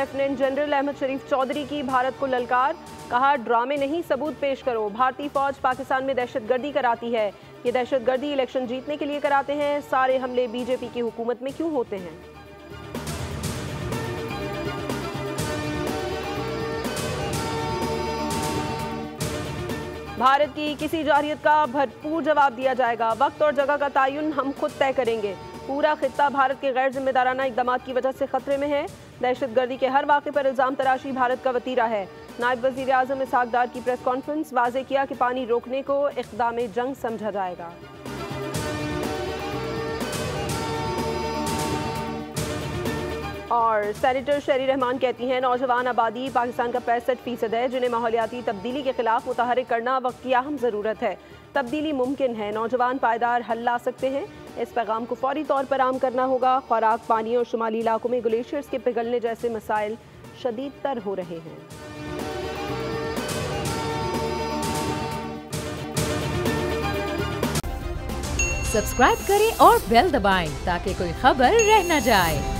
Lieutenant general Ahmad शरीफ चौधरी की भारत को ललकार, कहा ड्रामे नहीं सबूत पेश करो। भारतीय फौज पाकिस्तान में दहशतगर्दी कराती है, ये दहशतगर्दी इलेक्शन जीतने के लिए कराते हैं। सारे हमले बीजेपी की हुकूमत में क्यों होते हैं? भारत की किसी जारहियत का भरपूर जवाब दिया जाएगा। वक्त और जगह का तयन हम खुद तय करेंगे। पूरा खित्ता भारत के गैर जिम्मेदाराना इकदाम की वजह से खतरे में है। दहशतगर्दी के हर वाक़े पर इल्ज़ाम तराशी भारत का वतीरा है। नायब वज़ीर आज़म इसहाक डार की प्रेस कॉन्फ्रेंस, वाज़े किया कि पानी रोकने को इक़दाम जंग समझा जाएगा। और सेनेटर शहरी रहमान कहती हैं, नौजवान आबादी पाकिस्तान का 65% है, जिन्हें माहौलियाती तब्दीली के खिलाफ मुतहरिक करना वक्त की अहम ज़रूरत है। तब्दीली मुमकिन है, नौजवान पायदार हल ला सकते हैं। इस पैगाम को फौरी तौर पर आम करना होगा। खुराक, पानी और शुमाली इलाकों में ग्लेशियर्स के पिघलने जैसे मसाइल शदीद तर हो रहे हैं। सब्सक्राइब करें और बेल दबाएं ताकि कोई खबर रह न जाए।